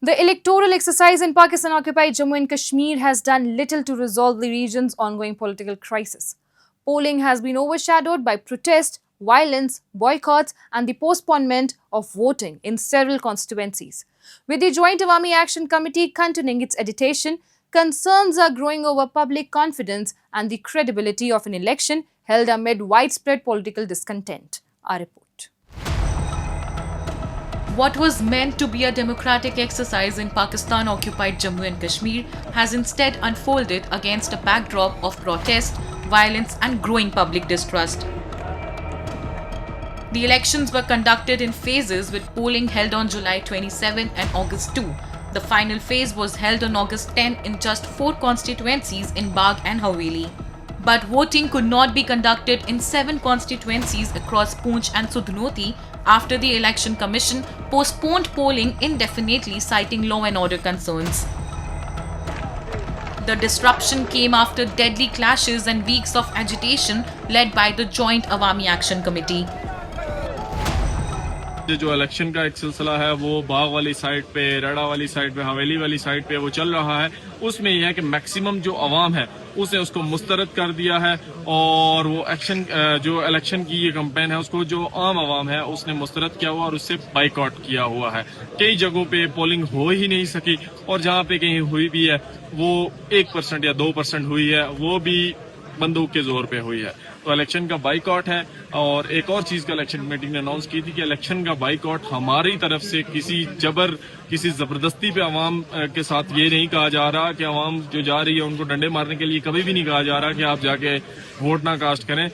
The electoral exercise in Pakistan-occupied Jammu and Kashmir has done little to resolve the region's ongoing political crisis. Polling has been overshadowed by protest, violence, boycotts and the postponement of voting in several constituencies. With the Joint Awami Action Committee continuing its agitation, concerns are growing over public confidence and the credibility of an election held amid widespread political discontent. Our report. What was meant to be a democratic exercise in Pakistan-occupied Jammu and Kashmir has instead unfolded against a backdrop of protest, violence and growing public distrust. The elections were conducted in phases with polling held on July 27 and August 2. The final phase was held on August 10 in just 4 constituencies in Bagh and Haveli. But voting could not be conducted in 7 constituencies across Poonch and Sudnoti after the Election Commission postponed polling indefinitely, citing law and order concerns. The disruption came after deadly clashes and weeks of agitation led by the Joint Awami Action Committee. जो election का एक सिलसिला है वो बाग वाली side पे, रेड़ा वाली साइड पे, हवेली वाली साइड पे वो चल रहा है, उसमें यह है कि मैक्सिमम जो अवाम है उसने उसको मुस्तरद कर दिया है और वो एक्शन जो इलेक्शन की ये कैंपेन है उसको जो आम अवाम है उसने मुस्तरद किया हुआ और उससे बाइकआउट किया हुआ है। कई जगहों पे पोलिंग हो ही नहीं सकी और जहाँ पे कहीं हुई भी है वो 1% या 2% हुई है, वो भी बंदूक के जोर पे हुई है। तो इलेक्शन का बाइकआउट है। और एक और चीज का इलेक्शन कमेटी ने अनाउंस की थी कि इलेक्शन का बाइकआउट हमारी तरफ से किसी जबरदस्ती पे अवाम के साथ ये नहीं कहा जा रहा कि अवाम जो जा रही है उनको डंडे मारने के लिए कभी भी नहीं कहा जा रहा कि आप जाके वोट ना कास्ट करें।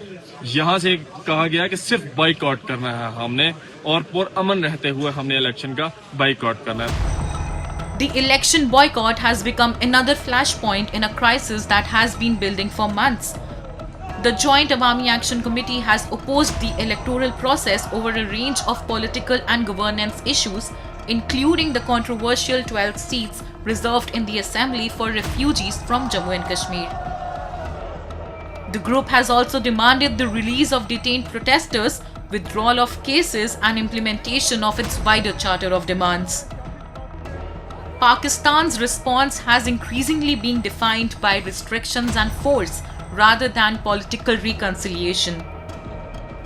यहाँ से कहा गया कि सिर्फ बाइकआउट करना है हमने और पुरअमन रहते हुए हमने इलेक्शन का बाइकआउट करना है। The election boycott has become another flashpoint in a crisis that has been building for months. The Joint Awami Action Committee has opposed the electoral process over a range of political and governance issues, including the controversial 12 seats reserved in the Assembly for refugees from Jammu and Kashmir. The group has also demanded the release of detained protesters, withdrawal of cases, and implementation of its wider charter of demands. Pakistan's response has increasingly been defined by restrictions and force rather than political reconciliation.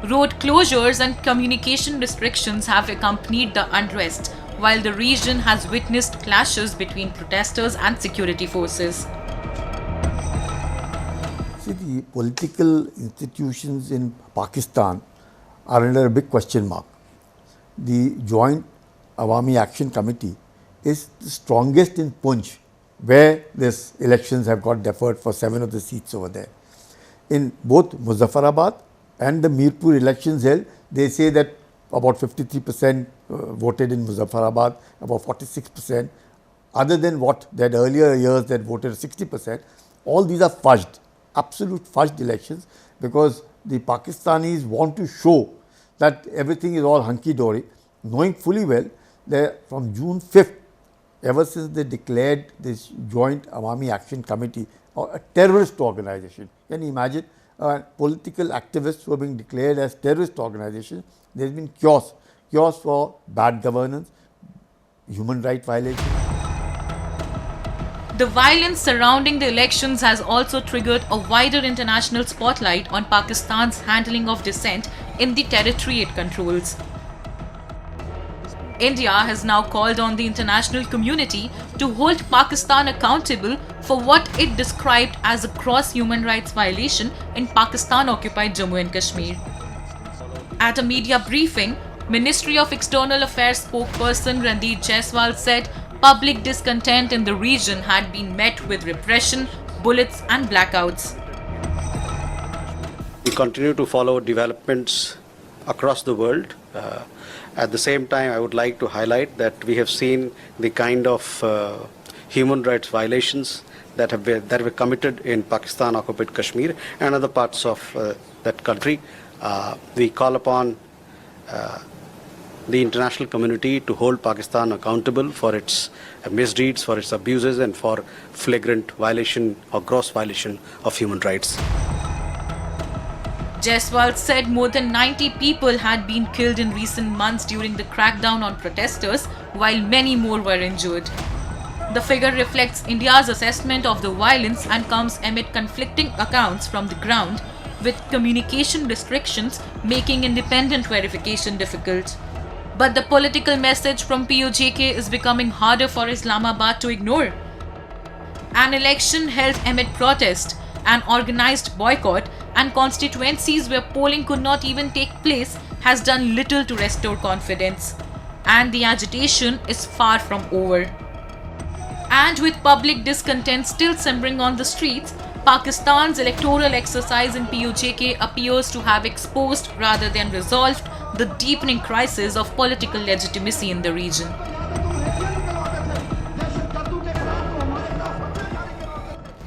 Road closures and communication restrictions have accompanied the unrest, while the region has witnessed clashes between protesters and security forces. See, the political institutions in Pakistan are under a big question mark. The Joint Awami Action Committee is the strongest in Poonch, where these elections have got deferred for 7 of the seats over there. In both Muzaffarabad and the Mirpur elections held, they say that about 53% voted in Muzaffarabad, about 46%. Other than what that earlier years that voted 60%, all these are fudged, absolute fudged elections, because the Pakistanis want to show that everything is all hunky-dory, knowing fully well that from June 5th, ever since they declared this Joint Awami Action Committee a terrorist organization. Can you imagine political activists who are being declared as terrorist organizations? There has been chaos for bad governance, human rights violations. The violence surrounding the elections has also triggered a wider international spotlight on Pakistan's handling of dissent in the territory it controls. India has now called on the international community to hold Pakistan accountable for what it described as a gross human rights violation in Pakistan-occupied Jammu and Kashmir. At a media briefing, Ministry of External Affairs spokesperson Randeep Jaiswal said public discontent in the region had been met with repression, bullets and blackouts. We continue to follow developments across the world. At the same time, I would like to highlight that we have seen the kind of human rights violations that were committed in Pakistan-occupied Kashmir and other parts of that country. We call upon the international community to hold Pakistan accountable for its misdeeds, for its abuses, and for flagrant violation or gross violation of human rights. Jaiswal said more than 90 people had been killed in recent months during the crackdown on protesters, while many more were injured. The figure reflects India's assessment of the violence and comes amid conflicting accounts from the ground, with communication restrictions making independent verification difficult. But the political message from PoJK is becoming harder for Islamabad to ignore. An election held amid protest, an organized boycott, and constituencies where polling could not even take place has done little to restore confidence. And the agitation is far from over. And with public discontent still simmering on the streets, Pakistan's electoral exercise in PoJK appears to have exposed rather than resolved the deepening crisis of political legitimacy in the region.